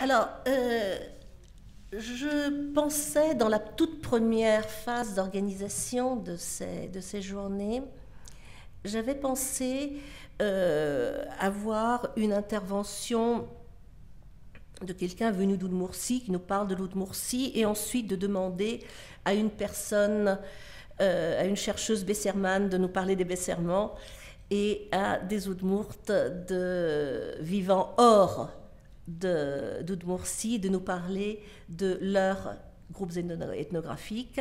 Alors, je pensais dans la toute première phase d'organisation de ces journées, j'avais pensé avoir une intervention de quelqu'un venu d'Oudmourtie qui nous parle de l'Oudmourtie et ensuite de demander à une personne, à une chercheuse bessermane de nous parler des bessermans et à des Oudmourtes vivant hors d'Oudmourtie de nous parler de leurs groupes ethnographiques.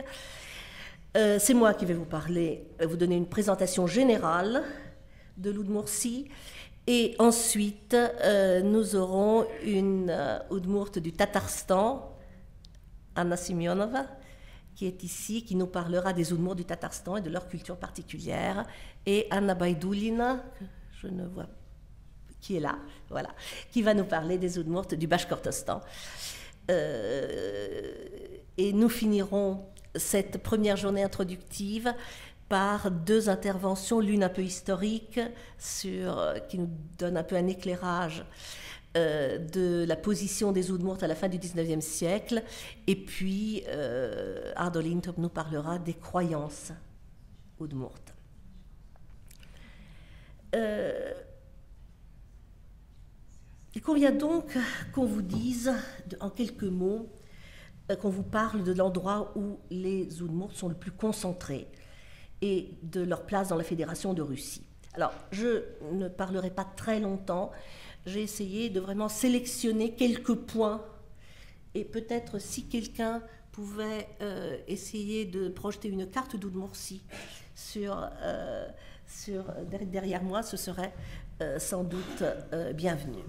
C'est moi qui vais vous parler, vous donner une présentation générale de l'Oudmourtie. Et ensuite, nous aurons une Oudmourte du Tatarstan, Anna Simionova, qui est ici, qui nous parlera des Oudmourtes du Tatarstan et de leur culture particulière. Et Anna Baïdoulina, que je ne vois pas, qui est là, voilà, qui va nous parler des Oudmourtes du Bashkortostan. Et nous finirons cette première journée introductive par deux interventions, l'une un peu historique, qui nous donne un peu un éclairage de la position des Oudmourtes à la fin du XIXe siècle, et puis Ardo Lintop nous parlera des croyances Oudmourtes. Il convient donc qu'on vous dise, en quelques mots, qu'on vous parle de l'endroit où les Oudmourtes sont le plus concentrés et de leur place dans la Fédération de Russie. Alors, je ne parlerai pas très longtemps, j'ai essayé de vraiment sélectionner quelques points, et peut-être si quelqu'un pouvait essayer de projeter une carte d'Oudmourtie derrière moi, ce serait sans doute bienvenu.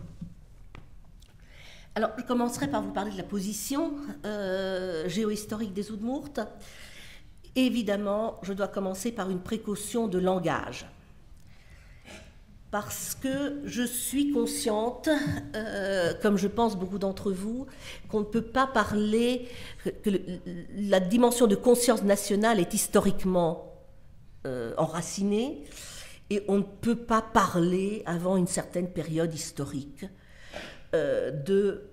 Alors, je commencerai par vous parler de la position géohistorique des Oudmourtes. Évidemment, je dois commencer par une précaution de langage, parce que je suis consciente, comme je pense beaucoup d'entre vous, qu'on ne peut pas parler, que la dimension de conscience nationale est historiquement enracinée, et on ne peut pas parler avant une certaine période historique de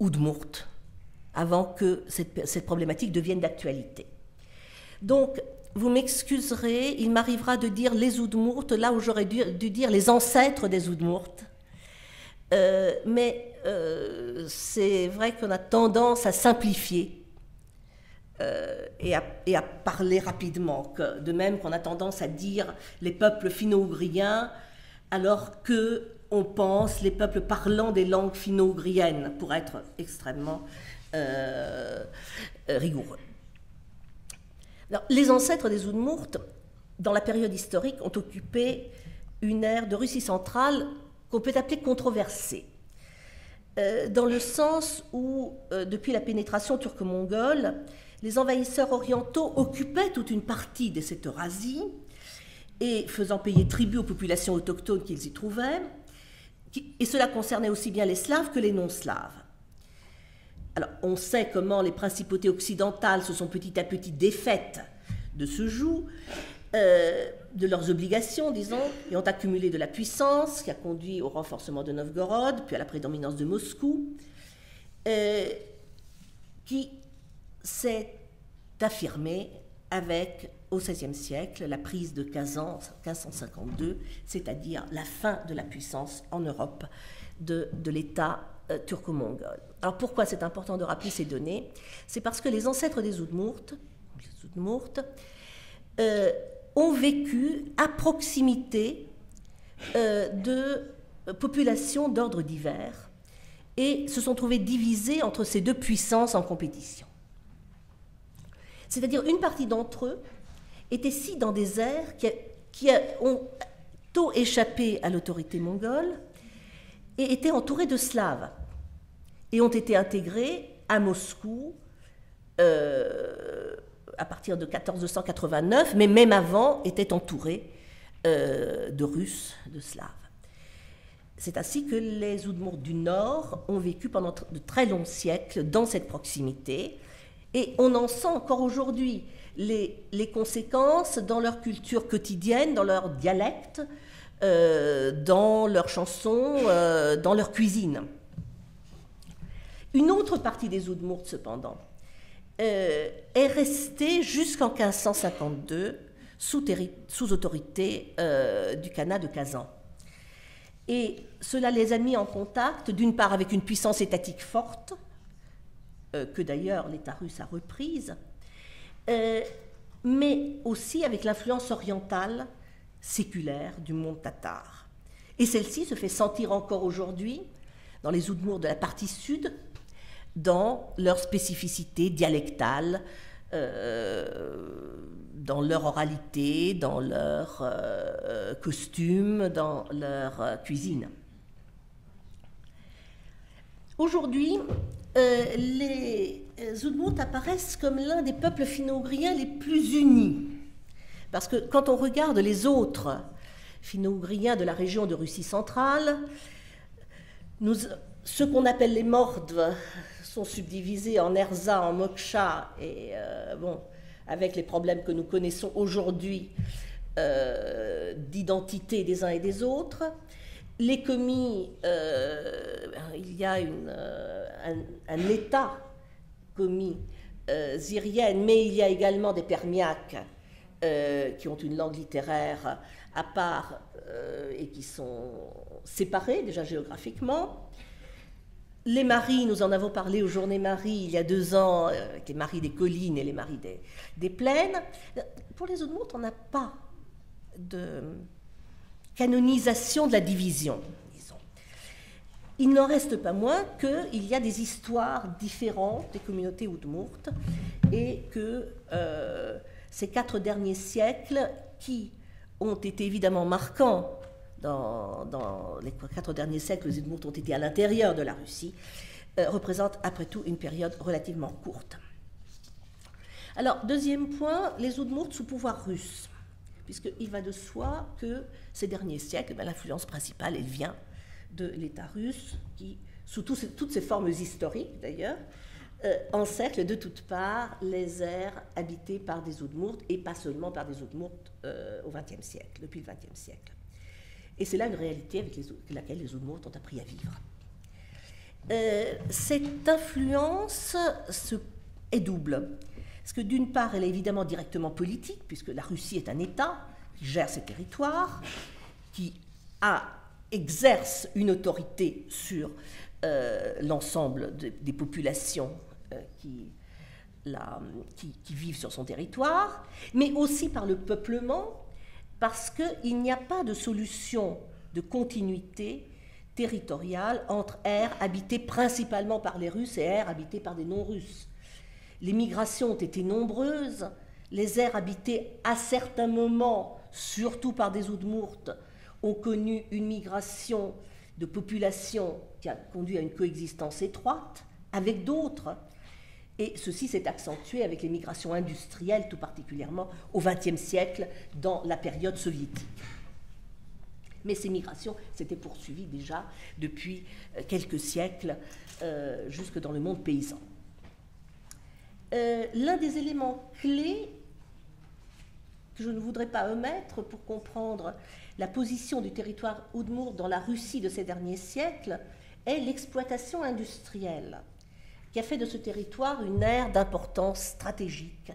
Oudmourtes, avant que cette problématique devienne d'actualité. Donc, vous m'excuserez, il m'arrivera de dire les Oudmourtes, là où j'aurais dû dire les ancêtres des Oudmourtes. Mais c'est vrai qu'on a tendance à simplifier et à parler rapidement, de même qu'on a tendance à dire les peuples finno-ougriens, alors qu'on pense les peuples parlant des langues finno-ougriennes, pour être extrêmement rigoureux. Alors, les ancêtres des Oudmourtes, dans la période historique, ont occupé une ère de Russie centrale qu'on peut appeler controversée, dans le sens où, depuis la pénétration turco-mongole, les envahisseurs orientaux occupaient toute une partie de cette Eurasie et faisant payer tribut aux populations autochtones qu'ils y trouvaient, et cela concernait aussi bien les Slaves que les non-Slaves. Alors, on sait comment les principautés occidentales se sont petit à petit défaites de ce joug, de leurs obligations, disons, et ont accumulé de la puissance, qui a conduit au renforcement de Novgorod, puis à la prédominance de Moscou, qui s'est affirmée avec, au XVIe siècle, la prise de Kazan, 1552, c'est-à-dire la fin de la puissance en Europe de l'État turco-mongol. Alors pourquoi c'est important de rappeler ces données? C'est parce que les ancêtres des Oudmourtes ont vécu à proximité de populations d'ordre divers et se sont trouvés divisés entre ces deux puissances en compétition. C'est-à-dire une partie d'entre eux étaient si dans des aires qui ont tôt échappé à l'autorité mongole et étaient entourés de Slaves et ont été intégrés à Moscou à partir de 1489, mais même avant étaient entourés de Russes, de Slaves. C'est ainsi que les Oudmourtes du Nord ont vécu pendant de très longs siècles dans cette proximité, et on en sent encore aujourd'hui les conséquences dans leur culture quotidienne, dans leur dialecte, dans leurs chansons, dans leur cuisine. Une autre partie des Udmurts, cependant, est restée jusqu'en 1552 sous autorité du Khanat de Kazan. Et cela les a mis en contact, d'une part, avec une puissance étatique forte, que d'ailleurs l'État russe a reprise, mais aussi avec l'influence orientale séculaire du monde tatar. Et celle-ci se fait sentir encore aujourd'hui dans les Udmurts de la partie sud, dans leur spécificité dialectale, dans leur oralité, dans leur costume, dans leur cuisine. Aujourd'hui, les Udmurts apparaissent comme l'un des peuples finno-ougriens les plus unis. Parce que quand on regarde les autres finno-ougriens de la région de Russie centrale, ceux qu'on appelle les Mordes sont subdivisés en Erza, en Moksha, et avec les problèmes que nous connaissons aujourd'hui d'identité des uns et des autres. Les Komis, il y a un État Komi syrienne, mais il y a également des Permiaques qui ont une langue littéraire à part et qui sont séparés déjà géographiquement. Les maris, nous en avons parlé aux Journées Marie il y a 2 ans, avec les maris des collines et les maris des plaines. Pour les Udmurts, on n'a pas de canonisation de la division, disons. Il n'en reste pas moins qu'il y a des histoires différentes des communautés Udmurtes et que ces 4 derniers siècles, qui ont été évidemment marquants dans les 4 derniers siècles, les Udmurts ont été à l'intérieur de la Russie, représentent après tout une période relativement courte. Alors, deuxième point, les Udmurts sous pouvoir russe, puisqu'il va de soi que ces derniers siècles, l'influence principale, elle vient de l'État russe, qui, sous toutes ses formes historiques d'ailleurs, encercle de toutes parts les aires habitées par des Udmurts, et pas seulement par des Udmurts au XXe siècle, depuis le XXe siècle. Et c'est là une réalité avec laquelle les Udmurts ont appris à vivre. Cette influence est double. Parce que d'une part, elle est évidemment directement politique, puisque la Russie est un État qui gère ses territoires, qui exerce une autorité sur l'ensemble des populations qui vivent sur son territoire, mais aussi par le peuplement, parce qu'il n'y a pas de solution de continuité territoriale entre aires habitées principalement par les Russes et aires habitées par des non-Russes. Les migrations ont été nombreuses, les aires habitées à certains moments, surtout par des Udmurts, ont connu une migration de population qui a conduit à une coexistence étroite avec d'autres. Et ceci s'est accentué avec les migrations industrielles, tout particulièrement au XXe siècle, dans la période soviétique. Mais ces migrations s'étaient poursuivies déjà depuis quelques siècles jusque dans le monde paysan. L'un des éléments clés que je ne voudrais pas omettre pour comprendre la position du territoire Udmurt dans la Russie de ces derniers siècles est l'exploitation industrielle, qui a fait de ce territoire une aire d'importance stratégique,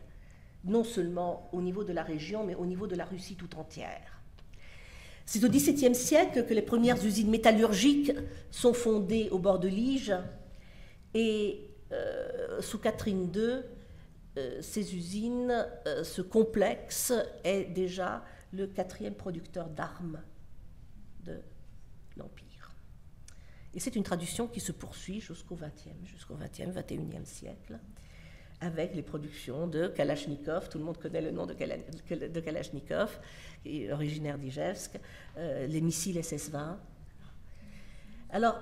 non seulement au niveau de la région, mais au niveau de la Russie tout entière. C'est au XVIIe siècle que les premières usines métallurgiques sont fondées au bord de l'Ige, et sous Catherine II, ces usines, ce complexe est déjà le 4e producteur d'armes de l'Empire. Et c'est une tradition qui se poursuit jusqu'au XXe, XXIe siècle, avec les productions de Kalachnikov. Tout le monde connaît le nom de Kalachnikov, qui est originaire d'Ijevsk, les missiles SS-20. Alors,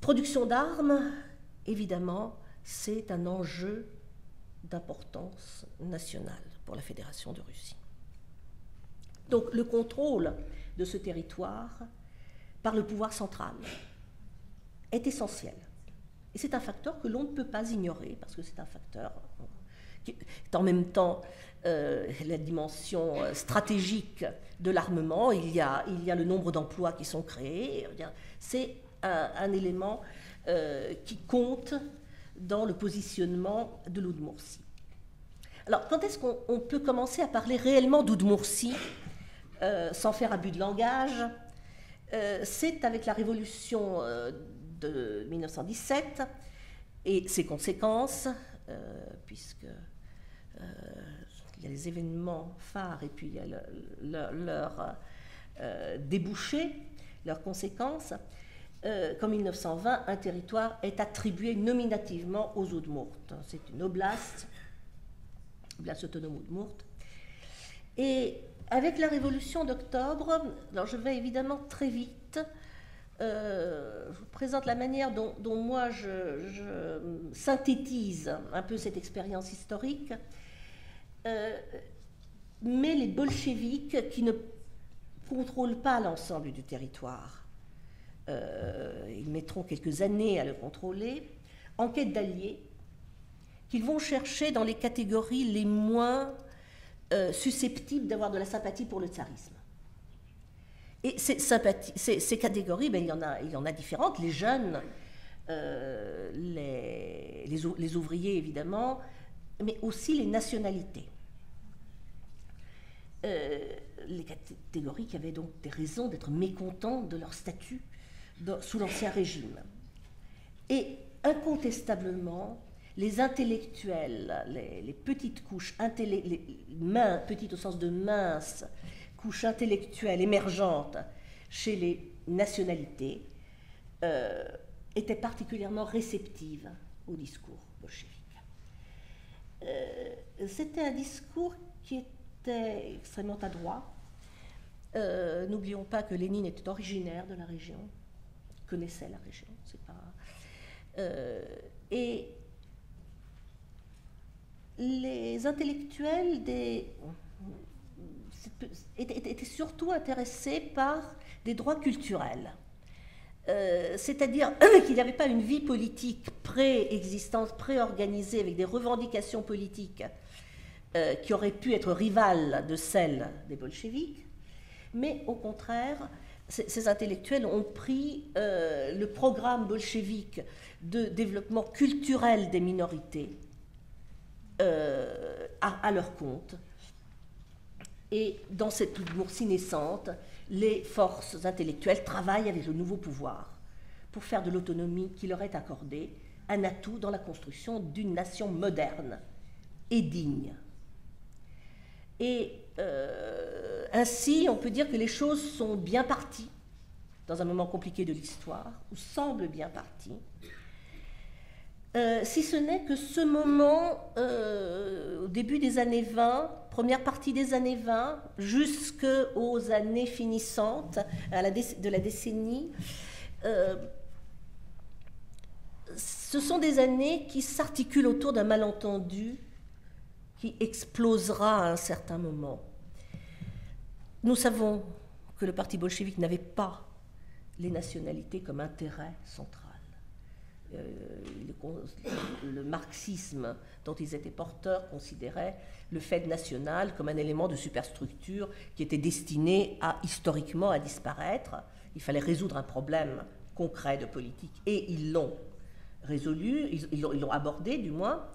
production d'armes, évidemment, c'est un enjeu d'importance nationale pour la Fédération de Russie. Donc, le contrôle de ce territoire par le pouvoir central est essentiel. Et c'est un facteur que l'on ne peut pas ignorer, parce que c'est un facteur qui est en même temps la dimension stratégique de l'armement. Il y a le nombre d'emplois qui sont créés. C'est un élément qui compte dans le positionnement de l'Oudmourtie. Alors, quand est-ce qu'on peut commencer à parler réellement d'Oudmourtie, sans faire abus de langage? C'est avec la révolution de 1917 et ses conséquences, puisque il y a les événements phares et puis il y a leurs débouchés, leurs conséquences. Qu'en 1920, un territoire est attribué nominativement aux Oudmourtes. C'est une oblast autonome Oudmourte. Et avec la révolution d'octobre, alors je vais évidemment très vite, je vous présente la manière dont moi je synthétise un peu cette expérience historique, mais les bolcheviks qui ne contrôlent pas l'ensemble du territoire, ils mettront quelques années à le contrôler, en quête d'alliés, qu'ils vont chercher dans les catégories les moins susceptibles d'avoir de la sympathie pour le tsarisme. Et ces catégories, ben, il y en a différentes, les jeunes, les ouvriers évidemment, mais aussi les nationalités. Les catégories qui avaient donc des raisons d'être mécontents de leur statut sous l'Ancien Régime. Et incontestablement, les intellectuels, les petites couches, petites au sens de minces, couches intellectuelles émergentes chez les nationalités, étaient particulièrement réceptives au discours bolchevique. C'était un discours qui était extrêmement adroit. N'oublions pas que Lénine était originaire de la région, connaissait la région, c'est pas... et les intellectuels étaient surtout intéressés par des droits culturels. C'est-à-dire qu'il n'y avait pas une vie politique préexistante, préorganisée, avec des revendications politiques qui auraient pu être rivales de celles des bolcheviks, mais au contraire, ces intellectuels ont pris le programme bolchevique de développement culturel des minorités à leur compte. Et dans cette Oudmourtie naissante, les forces intellectuelles travaillent avec le nouveau pouvoir pour faire de l'autonomie qui leur est accordée un atout dans la construction d'une nation moderne et digne. Et ainsi, on peut dire que les choses sont bien parties dans un moment compliqué de l'histoire, ou semblent bien parties, si ce n'est que ce moment, au début des années 20, première partie des années 20, jusqu'aux années finissantes de la décennie, ce sont des années qui s'articulent autour d'un malentendu qui explosera à un certain moment. Nous savons que le parti bolchevique n'avait pas les nationalités comme intérêt central. Le marxisme dont ils étaient porteurs considérait le fait national comme un élément de superstructure qui était destiné historiquement à disparaître. Il fallait résoudre un problème concret de politique et ils l'ont résolu, ils l'ont abordé du moins.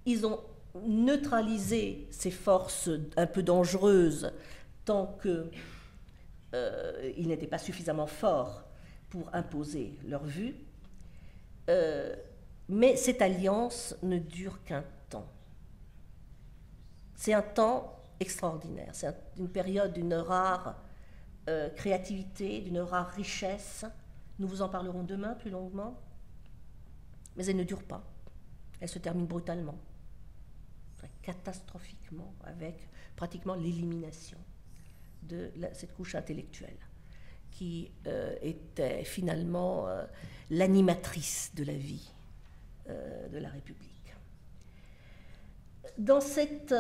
Ils ont neutralisé ces forces un peu dangereuses tant qu'ils n'étaient pas suffisamment forts pour imposer leur vue, mais cette alliance ne dure qu'un temps. C'est un temps extraordinaire, c'est une période d'une rare créativité, d'une rare richesse. Nous vous en parlerons demain plus longuement, mais elle ne dure pas, elle se termine brutalement, catastrophiquement, avec pratiquement l'élimination de cette couche intellectuelle qui était finalement l'animatrice de la vie de la République. Dans cette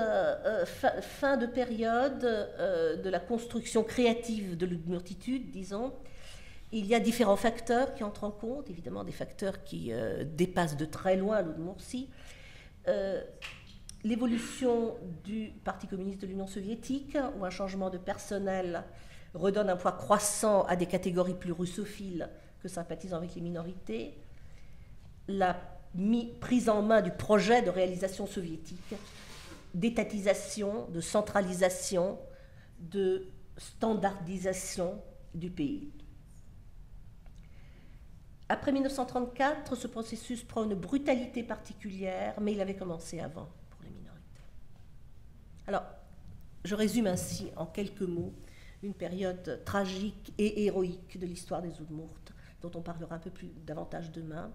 fin de période de la construction créative de l'Oudmourtitude, disons, il y a différents facteurs qui entrent en compte, évidemment des facteurs qui dépassent de très loin l'Oudmourtie. L'évolution du Parti communiste de l'Union soviétique, où un changement de personnel redonne un poids croissant à des catégories plus russophiles que sympathisant avec les minorités, la prise en main du projet de réalisation soviétique, d'étatisation, de centralisation, de standardisation du pays. Après 1934, ce processus prend une brutalité particulière, mais il avait commencé avant pour les minorités. Alors, je résume ainsi en quelques mots une période tragique et héroïque de l'histoire des Udmurtes, dont on parlera un peu plus davantage demain.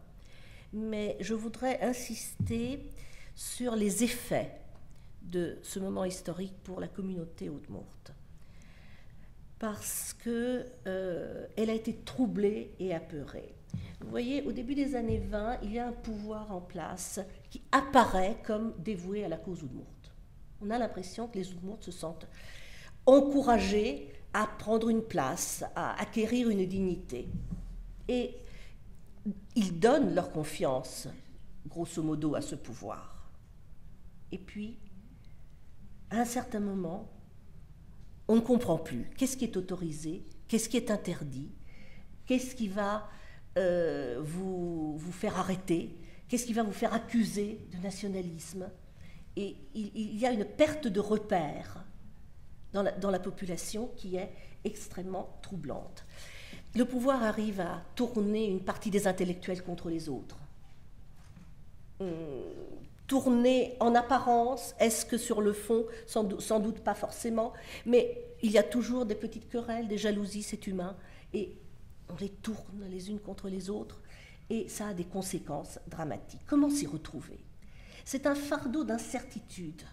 Mais je voudrais insister sur les effets de ce moment historique pour la communauté Udmurte, parce qu'elle a été troublée et apeurée. Vous voyez, au début des années 20, il y a un pouvoir en place qui apparaît comme dévoué à la cause Udmurte. On a l'impression que les Udmurtes se sentent encouragés à prendre une place, à acquérir une dignité. Et ils donnent leur confiance, grosso modo, à ce pouvoir. Et puis, à un certain moment, on ne comprend plus. Qu'est-ce qui est autorisé? Qu'est-ce qui est interdit? Qu'est-ce qui va vous faire arrêter? Qu'est-ce qui va vous faire accuser de nationalisme? Et il y a une perte de repères dans la population qui est extrêmement troublante. Le pouvoir arrive à tourner une partie des intellectuels contre les autres. Tourner en apparence, est-ce que sur le fond, sans doute pas forcément, mais il y a toujours des petites querelles, des jalousies, c'est humain, et on les tourne les unes contre les autres, et ça a des conséquences dramatiques. Comment s'y retrouver? C'est un fardeau d'incertitude,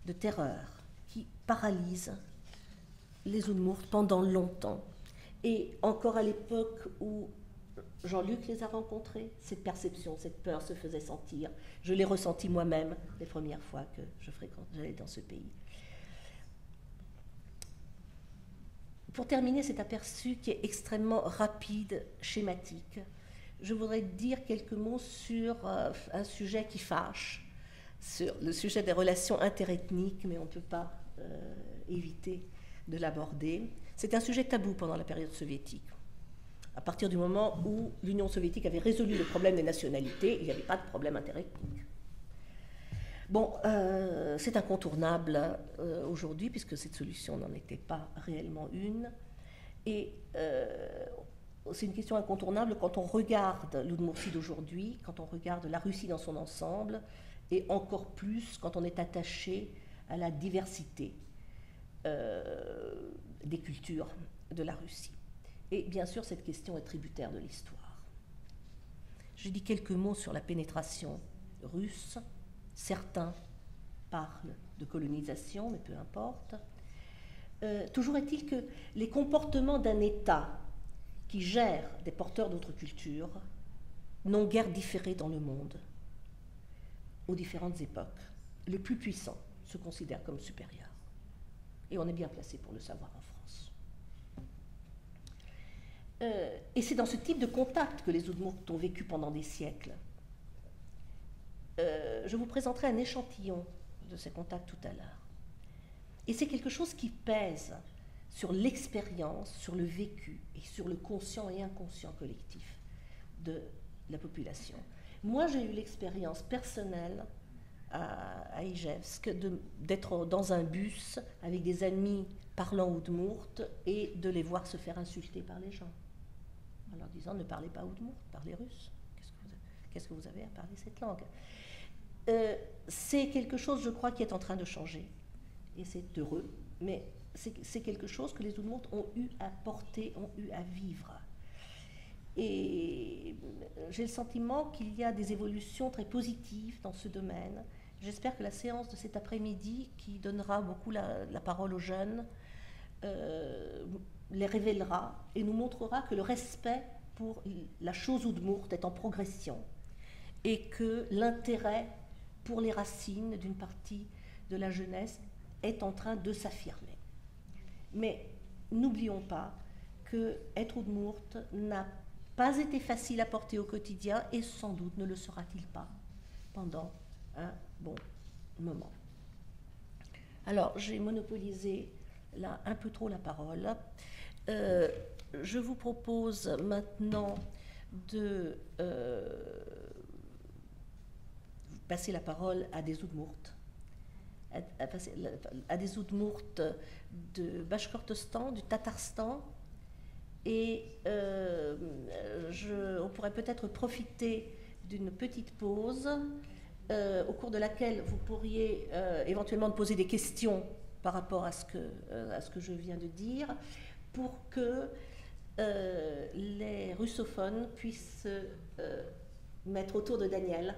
de terreur, qui paralyse les Udmurtes pendant longtemps. Et encore à l'époque où Jean-Luc les a rencontrés, cette perception, cette peur se faisait sentir. Je l'ai ressenti moi-même les premières fois que j'allais dans ce pays. Pour terminer cet aperçu qui est extrêmement rapide, schématique, je voudrais dire quelques mots sur un sujet qui fâche, sur le sujet des relations interethniques, mais on ne peut pas éviter de l'aborder. C'est un sujet tabou pendant la période soviétique. À partir du moment où l'Union soviétique avait résolu le problème des nationalités, il n'y avait pas de problème interethnique. Bon, c'est incontournable aujourd'hui, puisque cette solution n'en était pas réellement une. Et c'est une question incontournable quand on regarde l'Udmurtie d'aujourd'hui, quand on regarde la Russie dans son ensemble, et encore plus quand on est attaché à la diversité des cultures de la Russie. Et bien sûr, cette question est tributaire de l'histoire. Je dis quelques mots sur la pénétration russe. Certains parlent de colonisation, mais peu importe. Toujours est-il que les comportements d'un État qui gère des porteurs d'autres cultures n'ont guère différé dans le monde aux différentes époques. Le plus puissant se considère comme supérieur. Et on est bien placé pour le savoir en France. Et c'est dans ce type de contact que les Udmurtes ont vécu pendant des siècles. Je vous présenterai un échantillon de ces contacts tout à l'heure. Et c'est quelque chose qui pèse sur l'expérience, sur le vécu et sur le conscient et inconscient collectif de la population. Moi, j'ai eu l'expérience personnelle à Ijevsk d'être dans un bus avec des amis parlant Udmurte et de les voir se faire insulter par les gens en leur disant ne parlez pas Udmurte, parlez russe. Qu'est-ce que vous avez à parler cette langue? C'est quelque chose, je crois, qui est en train de changer. Et c'est heureux, mais c'est quelque chose que les Udmurtes ont eu à porter, ont eu à vivre. Et j'ai le sentiment qu'il y a des évolutions très positives dans ce domaine. J'espère que la séance de cet après-midi, qui donnera beaucoup la parole aux jeunes, les révélera et nous montrera que le respect pour la chose Udmurte est en progression et que l'intérêt pour les racines d'une partie de la jeunesse est en train de s'affirmer. Mais n'oublions pas que être Udmurte n'a pas été facile à porter au quotidien et sans doute ne le sera-t-il pas pendant un bon moment. Alors, j'ai monopolisé là un peu trop la parole. Je vous propose maintenant de passer la parole à des Udmurts, à des Udmurts de Bashkortostan, du Tatarstan, et on pourrait peut-être profiter d'une petite pause au cours de laquelle vous pourriez éventuellement poser des questions par rapport à ce que je viens de dire, pour que les russophones puissent mettre autour de Daniel.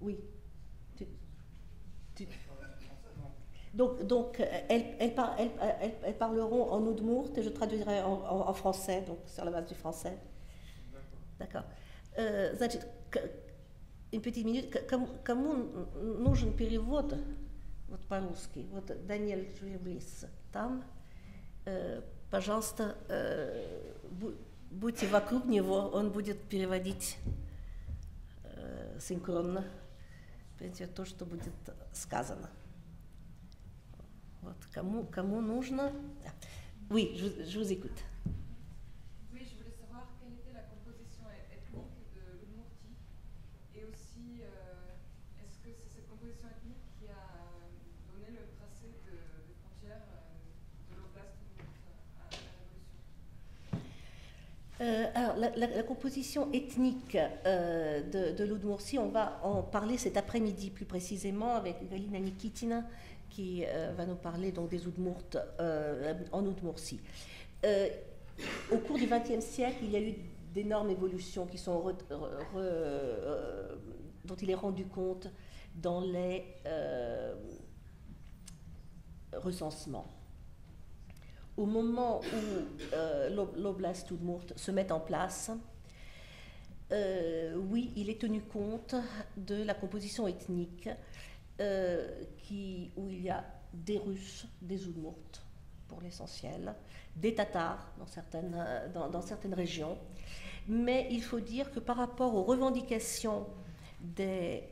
Oui. Donc elles parleront en udmurt et je traduirai en français, donc sur la base du français. D'accord. Значит, une petite minute, кому нужен перевод вот по-русски? Вот Даниэль Жвиблис там, пожалуйста, будьте вокруг него, он будет переводить синхронно то, что будет сказано. Вот, кому нужно? Oui, je vous écoute. Oui, je voulais savoir quelle était la composition ethnique de l'Udmurtie et aussi est-ce que c'est cette composition ethnique qui a donné le tracé des frontières de l'oblast à la Révolution. Alors, la composition ethnique de l'Udmurtie, on va en parler cet après-midi plus précisément avec Galina Nikitina qui va nous parler donc des Udmurts en Udmurtie. Au cours du XXe siècle, il y a eu d'énormes évolutions qui sont dont il est rendu compte dans les recensements. Au moment où l'oblast Udmurt se met en place, oui, il est tenu compte de la composition ethnique où il y a des Russes, des Udmurts pour l'essentiel, des Tatars dans certaines régions. Mais il faut dire que par rapport aux revendications des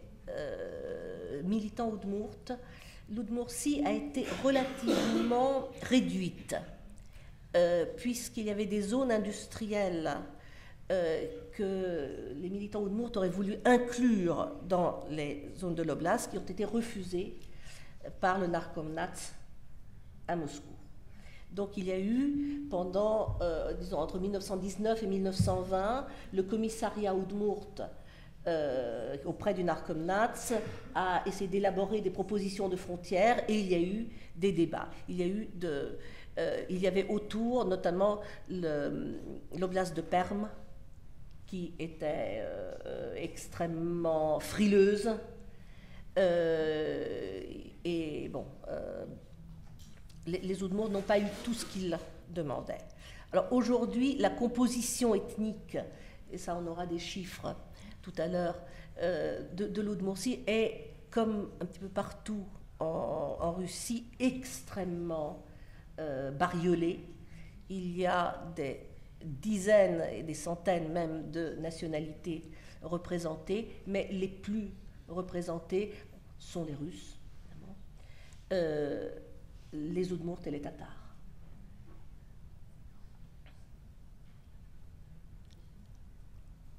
militants Udmurts, l'Udmurtie a été relativement réduite, puisqu'il y avait des zones industrielles que les militants Udmurts auraient voulu inclure dans les zones de l'oblast, qui ont été refusées par le Narkomnat à Moscou. Donc il y a eu, pendant, disons, entre 1919 et 1920, le commissariat Udmurt auprès du Narkomnat a essayé d'élaborer des propositions de frontières et il y a eu des débats. Il y avait autour notamment l'oblast de Perm qui était extrêmement frileuse et bon, les Udmurts n'ont pas eu tout ce qu'ils demandaient. Alors aujourd'hui, la composition ethnique, et ça on aura des chiffres tout à l'heure, de l'Udmurtie est, comme un petit peu partout en Russie, extrêmement bariolée. Il y a des dizaines et des centaines même de nationalités représentées, mais les plus représentées sont les Russes, les Udmurts et les Tatars.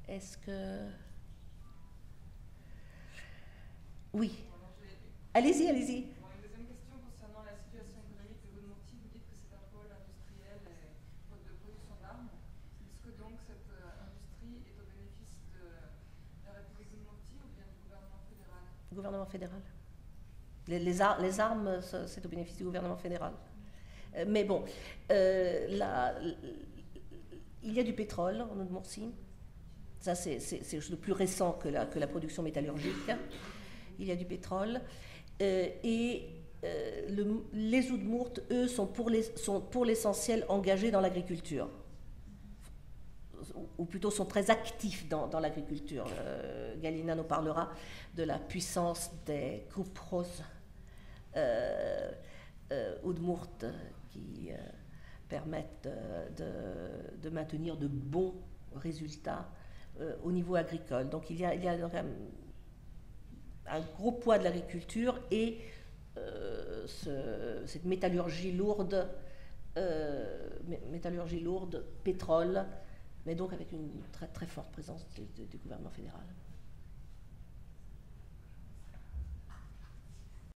Est-ce que... Oui. Allez-y. Une deuxième question concernant la situation économique de l'Udmurtie. Vous dites que c'est un pôle industriel et de production d'armes. Est-ce que donc cette industrie est au bénéfice de la République d'Udmurtie ou bien du gouvernement fédéral? Gouvernement fédéral. Les armes, c'est au bénéfice du gouvernement fédéral. Mais bon, il y a du pétrole en Udmurtie. Ça, c'est le plus récent que la production métallurgique. Il y a du pétrole. Les Udmurts, eux, sont pour l'essentiel engagés dans l'agriculture. Ou plutôt sont très actifs dans l'agriculture. Galina nous parlera de la puissance des Kupros Udmurt qui permettent de maintenir de bons résultats au niveau agricole. Donc il y a un gros poids de l'agriculture et cette métallurgie lourde, pétrole, mais donc avec une très, très forte présence du gouvernement fédéral.